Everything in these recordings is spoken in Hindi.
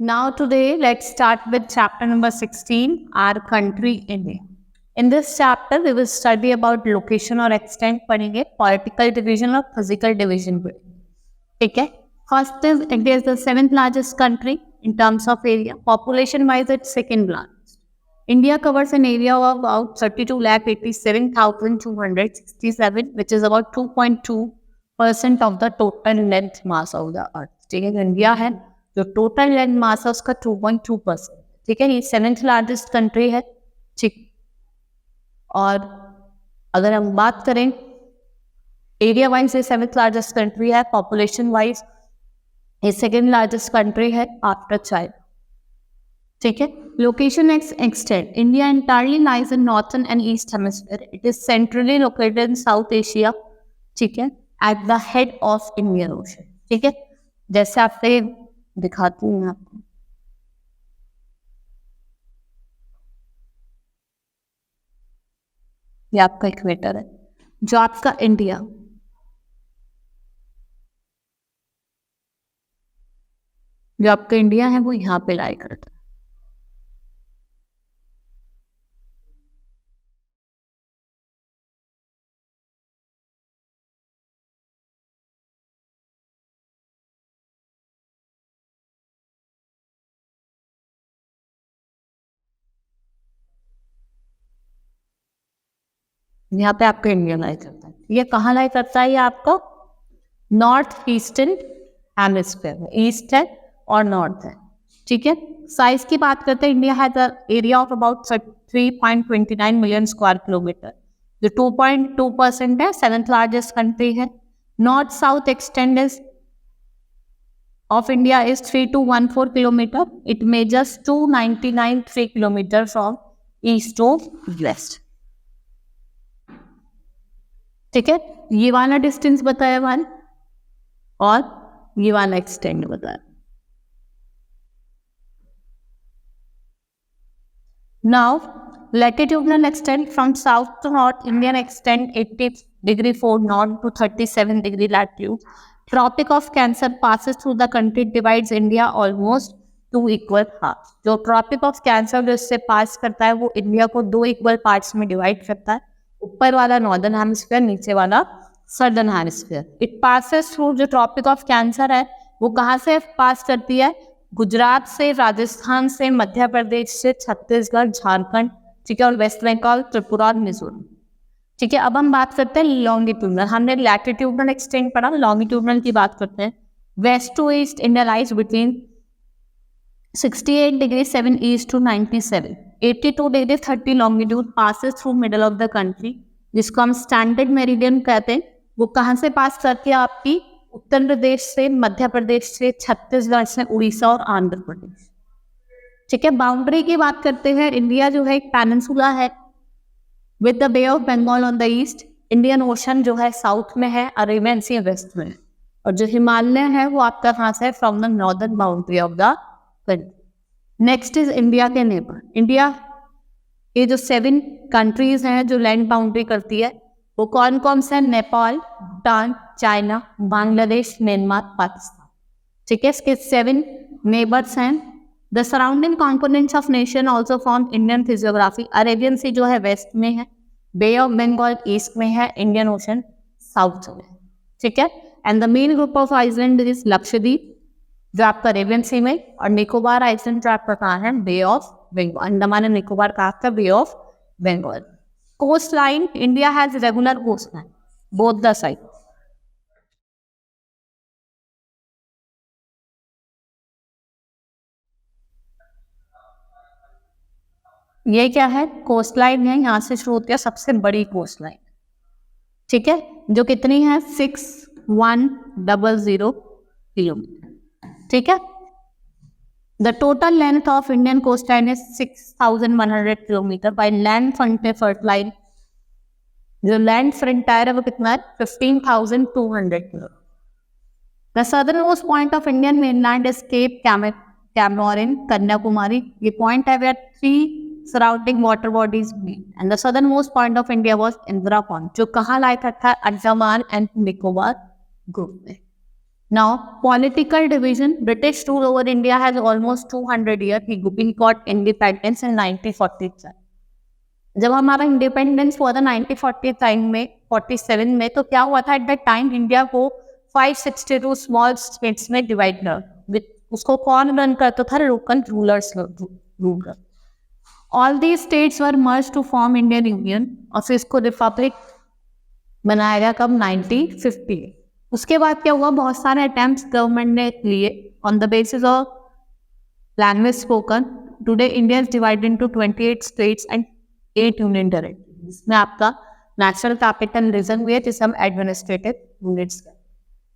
Now today let's start with chapter number 16, our country India. In this chapter we will study about location और extent पढ़ेंगे, political division और physical division पे. ठीक है. First is India is the 7th largest country in terms of area. Population wise it's second largest. India covers an area of about 32,87,267, which is about 2.2% of the total length mass of the earth. ठीक है. इंडिया है जो टोटल लैंड मास है उसका 2.2%. ठीक है. ये 7th लार्जेस्ट कंट्री है. ठीक. और अगर हम बात करें एरिया वाइज ये 7th लार्जेस्ट कंट्री है. पॉपुलेशन वाइज ये सेकेंड लार्जेस्ट कंट्री है आफ्टर चाइना. ठीक है. Location extent India entirely lies in northern and east hemisphere. It is centrally located in south Asia. ठीक है. At the head of Indian ocean. ठीक है. जैसे आपसे दिखाती हूँ आपको. ये आपका इक्वेटर है. जो आपका इंडिया है वो यहाँ पे लाई करता है. यहाँ पे आपका इंडिया लाई करता है. ये कहाँ लाई करता है? ये आपको नॉर्थ ईस्टर्न हेमिस्फीयर में. ईस्ट है और नॉर्थ है. ठीक है. साइज की बात करते हैं. India has area of about 3.29 million square kilometre, जो 2.2% है. 7th लार्जेस्ट कंट्री है. North south extend is of India is 3214 kilometer. It measures 299.3 kilometer from east to west. ठीक है. ये वाला डिस्टेंस बताया वन और ये वाला एक्सटेंड बताया. Now latitudinal extent from south to north, Indian extent 80°4 north to 37° latitude. Tropic of Cancer passes through the country, divides India almost two equal halves. जो Tropic of Cancer जिससे पास करता है वो इंडिया को 2 इक्वल पार्ट्स में डिवाइड करता है. ऊपर वाला नॉर्दर्न हेमिस्फीयर, नीचे वाला southern hemisphere. It passes through. जो ट्रॉपिक ऑफ कैंसर है वो कहाँ से पास करती है? गुजरात से, राजस्थान से, मध्य प्रदेश से, छत्तीसगढ़, झारखंड. ठीक है. और वेस्ट बंगाल, त्रिपुरा और मिजोरम. ठीक है. अब हम बात करते हैं लॉन्गिट्यूडनल. हमने लैटिट्यूडनल एक्सटेंड पढ़ा, लॉन्गिट्यूडनल की बात करते हैं. West to east India lies between 68°7 east to 97. 82°30 longitude passes through middle of the country, जिसको हम स्टैंडर्ड मेरिडियन कहते हैं. वो कहाँ से पास करती है? आपकी उत्तर प्रदेश से, मध्य प्रदेश से, छत्तीसगढ़ से, उड़ीसा और आंध्र प्रदेश. ठीक है. बाउंड्री की बात करते हैं. इंडिया जो है एक पेनिनसुला है with the Bay of Bengal on the east. Indian Ocean जो है साउथ में है, अरेबियन सी वेस्ट में है. और जो हिमालय है वो आपका कहाँ से है? From the northern boundary of the country. Next is India के नेबर. इंडिया ये जो 7 कंट्रीज हैं जो लैंड बाउंड्री करती है वो कौन कौन से? Nepal, Bhutan, China, Bangladesh, Myanmar, Pakistan. ठीक है. इसके 7 नेबर्स हैं. The surrounding components of nation also form Indian physiography. Arabian sea जो है वेस्ट में है, बे ऑफ बंगाल ईस्ट में है, इंडियन ओशन साउथ में. ठीक है. And the main group of island is Lakshadweep जो आपका अरेबियन सी में, और निकोबार आइलैंड जो आपका कहाँ है? Bay of Bengal. Andaman and Nicobar का आपका bay of Bengal. Coast line India has regular coast line both the side. ये क्या है? कोस्ट लाइन है. यहाँ से शुरू होती है सबसे बड़ी कोस्ट लाइन. ठीक है. जो कितनी है? 6100 किलोमीटर. ठीक है. The total length of Indian coast line is 6100 kilometre. By land front line जो लैंड फ्रंटायर है वो कितना है? 15,200 kilometre. The southern most point of Indian mainland is Cape Comorin, Kanyakumari. ये पॉइंट है where 3 surrounding water bodies meet. And the southern most point of India was Indira Point जो कहाँ लाया था? अंडमान एंड निकोबार ग्रुप में. Now, political division. British rule over India has almost 200 years. We got independence in 1947. जब हमारा इंडिपेंडेंस हुआ था 1947 में 47 में, तो क्या हुआ था? एट दैट टाइम इंडिया को 562 स्मॉल स्टेट्स में डिवाइड कर, उसको कौन रन करता था? Local rulers ruler. All the states were merge to form Indian Union, और फिर इसको रिपब्लिक बनाया गया कब? 1950। उसके बाद क्या हुआ? बहुत सारे अटेम्प्ट्स गवर्नमेंट ने लिए on the basis of language spoken. Today India is divided into 28 states and 8 union territory, जिसमें आपका नेशनल कैपिटल रीजन भी है, जिसे हम एडमिनिस्ट्रेटिव यूनिट्स का।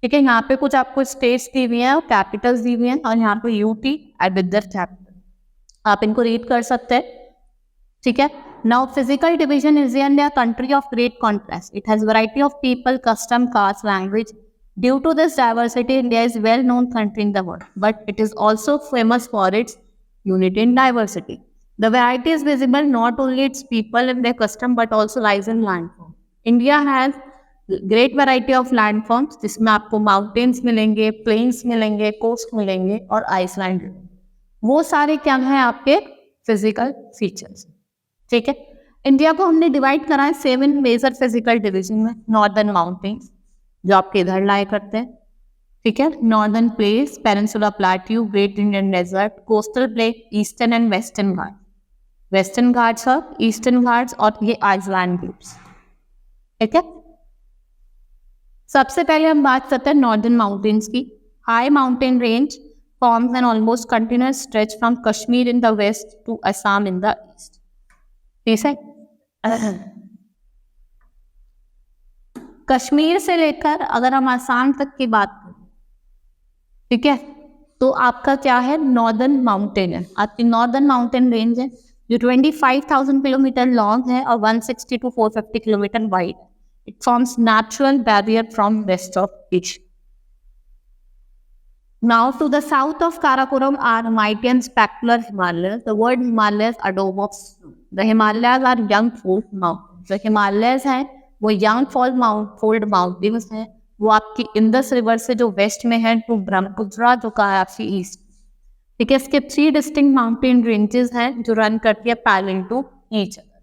ठीक है, यहाँ पे कुछ आपको स्टेट्स दी हुई हैं और कैपिटल्स दी हुई हैं, और यहाँ पे UT and with the capital, आप इनको रीड कर सकते हैं। ठीक है, now physical division is India country of great contrast. It has variety of people, custom, caste, language. Due to this diversity India is well known country in the world, but it is also famous for its unity in diversity. The variety is visible not only its people and their custom, but also lies in landform. India has great variety of landforms, जिसमें आपको mountains मिलेंगे, plains मिलेंगे, coast मिलेंगे और iceland। वो सारे क्या हैं? आपके physical features। ठीक है, इंडिया को हमने डिवाइड करा है 7 मेजर फिजिकल डिवीजन में। नॉर्दर्न माउंटेन्स, जो आपके इधर लाए करते हैं। ठीक है, northern plains, peninsula plateau, great Indian desert, coastal plain, eastern and western Ghat. Western Ghats और ईस्टर्न घाट्स, और ये आइसलैंड ग्रुप्स। ठीक है, सबसे पहले हम बात करते हैं नॉर्दर्न माउंटेन्स की। High mountain range forms an almost continuous stretch from Kashmir in the west to Assam in the east. ठीक है, कश्मीर से लेकर अगर हम आसाम तक की बात करें, ठीक है, तो आपका क्या है? नॉर्दर्न माउंटेन है, आपकी नॉर्दर्न माउंटेन रेंज है, जो 25,000 किलोमीटर लॉन्ग है और 160 to 450 किलोमीटर वाइड है। It forms natural barrier from west of Asia. Now to the south of Karakoram are mighty and spectacular Himalayas. The word Himalayas are dome of snow. The Himalayas are young fold mountains. जो Himalayas है वो young fold mountains है। वो आपकी इंडस रिवर से जो वेस्ट में है, टू ब्रह्मपुत्र जो कहा है आपकी ईस्ट। ठीक है, इसके 3 डिस्टिंक्ट माउंटेन रेंजेस हैं जो रन करती है पैरेलल टू ईच अदर।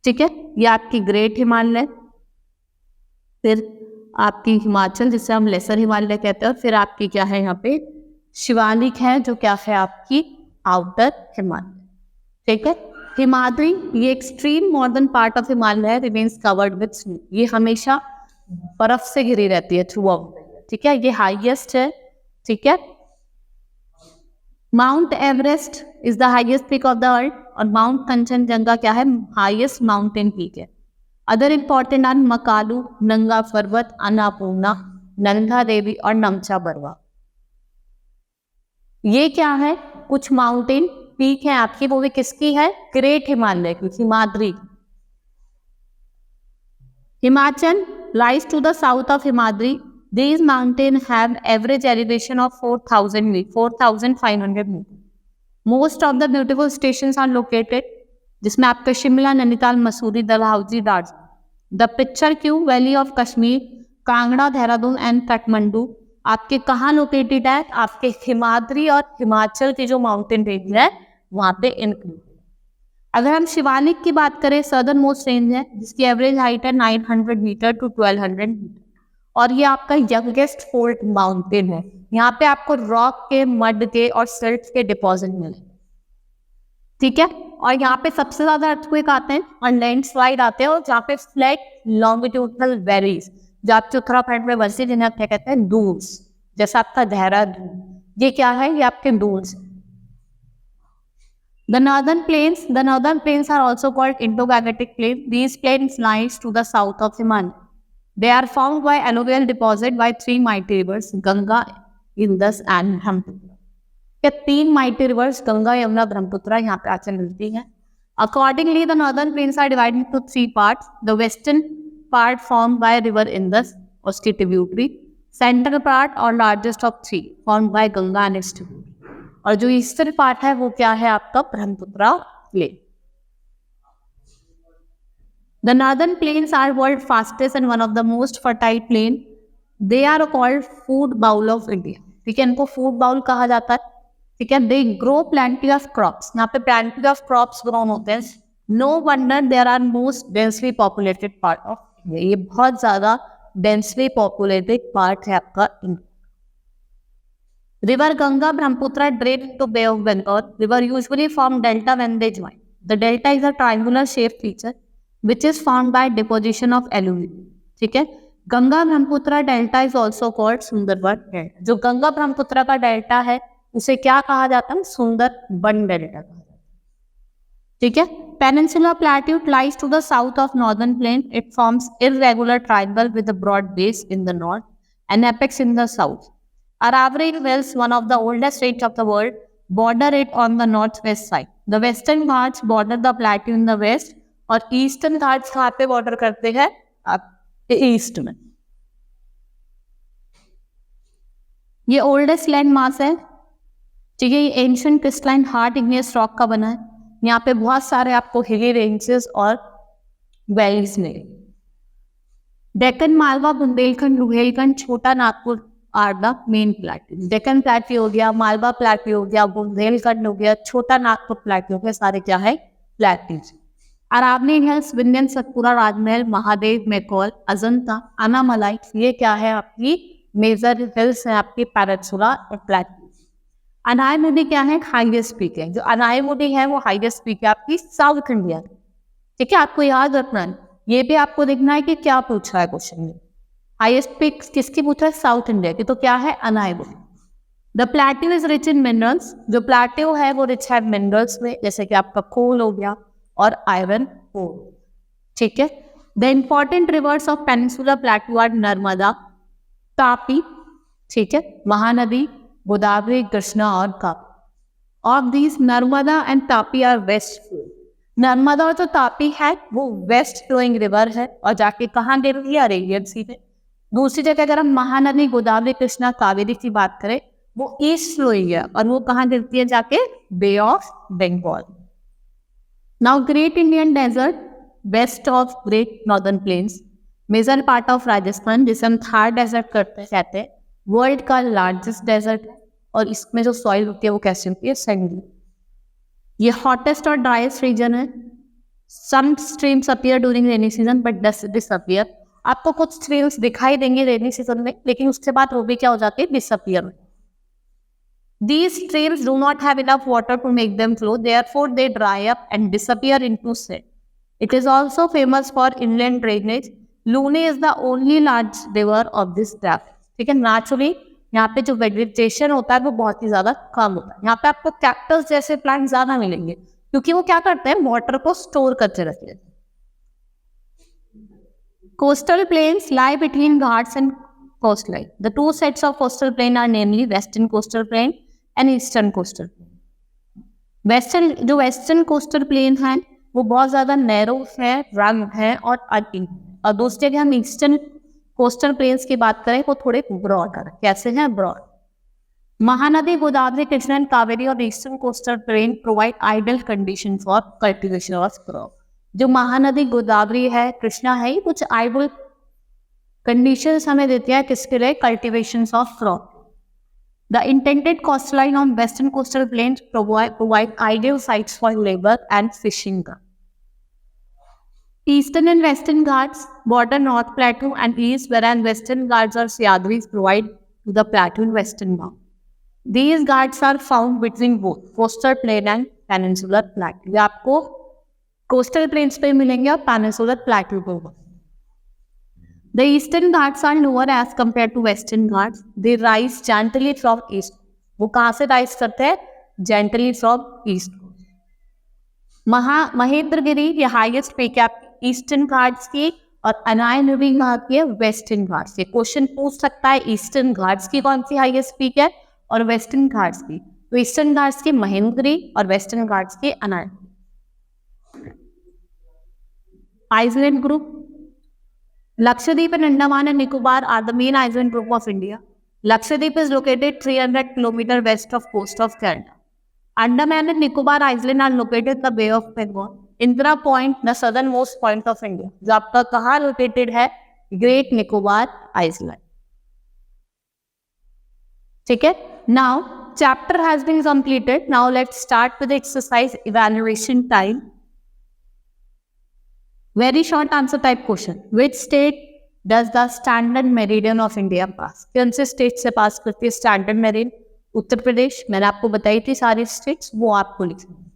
ठीक है, ये आपकी ग्रेट हिमालय, फिर आपकी हिमाचल जिसे हम लेसर हिमालय कहते हैं, फिर आपकी क्या है यहाँ पे शिवालिक है, जो क्या है आपकी आउटर हिमालय। ठीक है, हिमाद्री, ये extreme northern part of Himalaya remains covered with snow. ये हमेशा बर्फ से घिरी रहती है थ्रू आउट। ठीक है, ये हाईएस्ट है। ठीक है, mount Everest is the highest peak of the earth, और माउंट कंचनजंगा क्या है? हाईएस्ट माउंटेन पीक है। अदर इंपॉर्टेंट आर मकालू, नंगा पर्वत, अन्नपूर्णा, नंदा देवी और नमचा बरवा। ये क्या है? कुछ माउंटेन पीक है आपकी, वो भी किसकी है? ग्रेट हिमालय की, Himadri. Himachal lies to the south of Himadri. These mountains have average elevation of 4,500 meters. Most of the beautiful stations are located, जिसमें आपका Shimla, Nainital, Mussoorie, Dalhousie, Darjeeling. The picture Q valley of Kashmir, Kangra, Dehradun and Kathmandu आपके कहाँ लोकेटेड है? आपके हिमाद्री और हिमाचल की जो माउंटेन रेंज है वहाँ पे इंक्लूड। अगर हम शिवालिक की बात करें, सदर्न मोस्ट रेंज है, जिसकी एवरेज हाइट है 900 मीटर टू 1200 मीटर, और ये आपका यंगेस्ट फोल्ड माउंटेन है। यहाँ पे आपको रॉक के, मड के और सिल्ट के डिपॉजिट मिले। ठीक है, और यहाँ पे सबसे ज्यादा अर्थक्वेक आते हैं और लैंडस्लाइड आते हैं, और जहाँ पे फ्लैट लॉन्गिट्यूडनल वैलीज जो आपके उत्तराखंड में बसी, जिन्हें आप क्या कहते हैं? डून्स, जैसा आपका देहरादून, ये क्या है? ये आपके dunes. The northern plains are also called Indo-Gangetic Plains. These plains lies to the south of Himalaya. They are formed by alluvial deposit by 3 mighty rivers, Ganga, Indus and Brahmaputra. ये 3 mighty rivers, Ganga, Yamuna, Brahmaputra, यहाँ पे आकर मिलती हैं। Accordingly, the northern plains are divided into 3 parts. The western part formed by river Indus, उसकी tributary. Central part और largest of 3 formed by Ganga and its tributary. और जो ईस्टर्न पार्ट है वो क्या है? आपका Brahmaputra plain. The northern plains are world fastest and one of the most fertile plain they are called food bowl of India, ठीक है, इनको फूड बाउल कहा जाता है, ठीक है। They grow plenty of crops, यहाँ पे प्लेंटी ऑफ क्रॉप्स ग्रोन होते हैं। No wonder there are most densely populated part of India, ये बहुत ज्यादा डेंसली पॉपुलेटेड पार्ट है आपका India. River Ganga Brahmaputra drain into Bay of Bengal. River usually form delta when they join. The delta is a triangular shaped feature which is formed by deposition of alluvium, ठीक है। Ganga Brahmaputra delta is also called Sundarban delta. जो गंगा ब्रह्मपुत्र का डेल्टा है उसे क्या कहा जाता है? सुंदरबन डेल्टा कहा जाता है, ठीक है। Peninsula plateau lies to the south of northern plain. It forms irregular triangle with a broad base in the north and apex in the south. Aravalli Hills, one of the oldest range of the world, border it on the northwest side. The Western Ghats border the plateau in the west और Eastern Ghats कहाँ पे border करते हैं? आपके ईस्ट में। ये ओल्डेस्ट लैंड मास है, ठीक है। ये ancient crystalline hard igneous rock का बना है। यहाँ पे बहुत सारे आपको हिली रेंजेस और वैलीज मिलेंगे। Deccan, Malwa, Bundelkhand, Rohilkhand, Chota Nagpur are the main plateau. Deccan plateau हो गया, मालवा प्लेट्यू हो गया, बुंदेलखंड हो गया, छोटा नागपुर प्लेट्यू हो गया, सारे क्या है? प्लेट्यूज। अरावली हिल्स, विंध्यन, सतपुरा, राजमहल, महादेव, मैकॉल, अजंता, अनामलाई, ये क्या है? आपकी मेजर हिल्स है आपकी पेनिनसुला और प्लेट्यू। अनायमुडी क्या है? हाईएस्ट पीक है। जो अनायमुडी है वो हाईएस्ट पीक है आपकी साउथ इंडिया, ठीक है। आपको याद रखना है, ये भी आपको देखना है कि क्या पूछा है क्वेश्चन में। हाईएस्ट पीक किसकी पूछा है? साउथ इंडिया की, तो क्या है? Anamudi. The plateau is rich in minerals, जो प्लेट्यू है वो रिच है मिनरल्स में, जैसे कि आपका कोल हो गया और आयरन ओर, ठीक है। The important rivers of peninsula plateau are Narmada, Tapi, ठीक है, महानदी, गोदावरी, कृष्णा और कापी। Of these Narmada and Tapi are west flow. Narmada और जो तापी है वो वेस्ट फ्लोइंग रिवर है और जाके कहाँ गिर रही है? अरेबियन सी में। दूसरी जगह अगर हम महानदी, गोदावरी, कृष्णा, कावेरी की बात करें वो ईस्ट फ्लोइंग है और वो कहाँ गिरती है? जाके bay of Bengal. Now great Indian desert west of great northern plains, major part of Rajasthan, जिसे हम थार डेजर्ट कहते हैं, वर्ल्ड का लार्जेस्ट डेजर्ट है और इसमें जो सॉइल होती है वो कैसी होती है? सैंडी। ये हॉटेस्ट और ड्राइस्ट रीजन है। Some streams appear during rainy season but disappear. आपको कुछ स्ट्रीम्स दिखाई देंगे रेनी सीजन में, लेकिन उसके बाद वो भी क्या हो जाती है? Disappear. These streams do not have enough water to make them flow, therefore they dry up and disappear into sea. It is also famous for inland drainage. Luni is the only large river of this depth. ठीक है, नेचुरली यहाँ पे जो वेजिटेशन होता है वो बहुत ही ज्यादा कम होता है। यहाँ पे आपको कैक्टस जैसे प्लांट ज्यादा मिलेंगे क्योंकि वो क्या करते हैं? वाटर को स्टोर करके रखते हैं। Coastal plains lie between Ghats and coastline. The two sets of coastal plain are namely Western coastal plain and Eastern coastal plain. जो वेस्टर्न कोस्टल प्लेन है वो बहुत ज्यादा नैरो है, रंग है और अनइवन। और दूसरे अगर हम ईस्टर्न कोस्टल प्लेन्स की बात करें वो थोड़े ब्रॉड है। कैसे हैं? ब्रॉड। महानदी, गोदावरी, कृष्णा एंड कावेरी और eastern coastal plane provide ideal condition for cultivation of crop. जो महानदी, गोदावरी है, कृष्णा है, ये कुछ आइडियल कंडीशंस हमें देती है किसके लिए? Cultivation of crop. The intended coastline on western coastal plains provide ideal sites for labor and fishing. Eastern and Western Ghats border North Plateau and East, whereas Western Ghats or Sahyadris provide to the plateau and western bound. These Ghats are found between both coastal plain and peninsular plateau. ये आपको coastal plains पे मिलेंगे और peninsular plateau पे। The Eastern Ghats are lower as compared to Western Ghats. They rise gently from east. वो कहाँ से rise करते हैं? Gently from east. महेंद्रगिरी ये हाईएस्ट पीक है ईस्टर्न घाट्स की और अनायमुडी कहाँ की है? वेस्टर्न घाट्स की। क्वेश्चन पूछ सकता है ईस्टर्न घाट्स की कौन सी हाईएस्ट पीक है और वेस्टर्न घाट्स की। तो ईस्टर्न घाट्स की महेंद्रगिरी और वेस्टर्न घाट्स की Anamudi. Island group, Lakshadweep and Andaman and Nicobar are the main island group of India. Lakshadweep is located 300 km west of coast of Canada. Andaman and Nicobar Island are located in the Bay of Bengal. Indira Point, the southernmost point of India. जो आपका कहाँ located है? Great Nicobar Island. ठीक है. Now chapter has been completed. Now let's start with the exercise evaluation time. Very short answer type question. Which state does the standard meridian of India pass? कौन से स्टेट से पास करती है स्टैंडर्ड मेरिडियन? उत्तर प्रदेश. मैंने आपको बताई थी सारी स्टेट्स, वो आपको लिखनी है.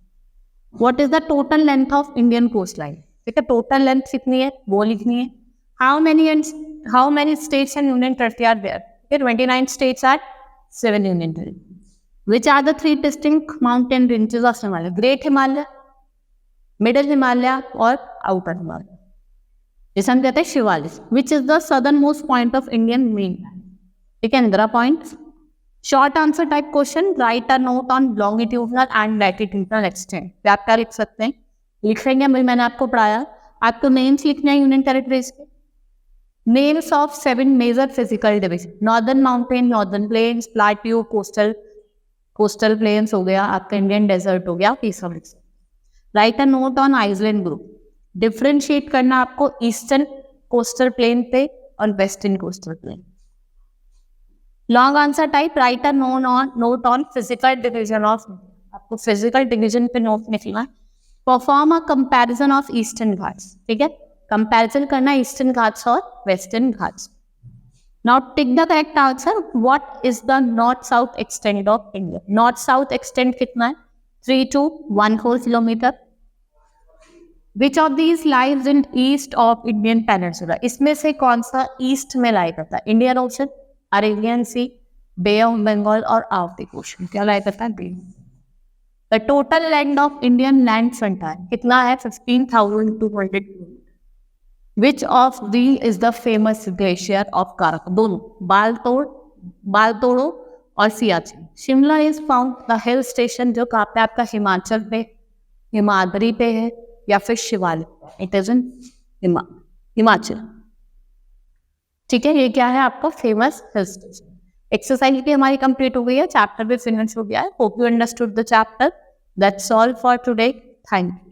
What is the total length of Indian coastline? ठीक है, टोटल लेंथ कितनी है वो लिखनी है. How many states and union territory are there? Okay, 29 states are 7 union territories. Which are the 3 distinct mountain ranges of Himalaya? Great Himalaya, Middle Himalaya और Outer Himalaya. जिसे हम कहते हैं Shivalik. Which is the southernmost point of Indian mainland? ठीक है, Indira point. Short answer type question. Write a note on longitudinal and latitudinal extent. आप क्या लिख सकते हैं? लिख लेंगे. मैंने आपको पढ़ाया. आपको नेम्स लिखने हैं यूनियन टेरिटरीज के. Names of 7 major physical division. Northern mountain, northern plains, plateau, coastal plains हो गया, आपका इंडियन डेजर्ट हो गया, ये सब लिख सकते. Write a note on island group. Differentiate करना आपको ईस्टर्न कोस्टल प्लेन पे और western coastal plain. Long answer type. Write a note on physical division of. आपको फिजिकल डिवीजन पे नोट लिखना है. Perform a comparison of eastern Ghats. ठीक है, कंपैरिजन करना ईस्टर्न घाट्स और western Ghats. Now tick the correct answer. What is the north south extent of India? North south extent कितना है? 3.14 kilometre. Which of these lies in east of Indian peninsula? इसमें से कौन सा ईस्ट में लाई करता है? Indian ocean, Arabian sea, bay of Bengal और आर्कटिक ओशन. क्या लाई करता है? Bay. The total length of Indian land frontier कितना है? 15,200 kilometre. Which of these is the famous glacier of Karakoram? दोनों, बालतोड़ो और Siachen. Shimla is found the hill station जो कहाँ पे? आपका हिमाचल पे, हिमाद्री पे है या फिर Shivalik. It is in Himachal. ठीक है, ये क्या है आपका फेमस हिल स्टेशन. एक्सरसाइज भी हमारी कंप्लीट हो गई है, चैप्टर भी फिनिश हो गया है. Hope you understood the chapter. That's all for today. Thank you.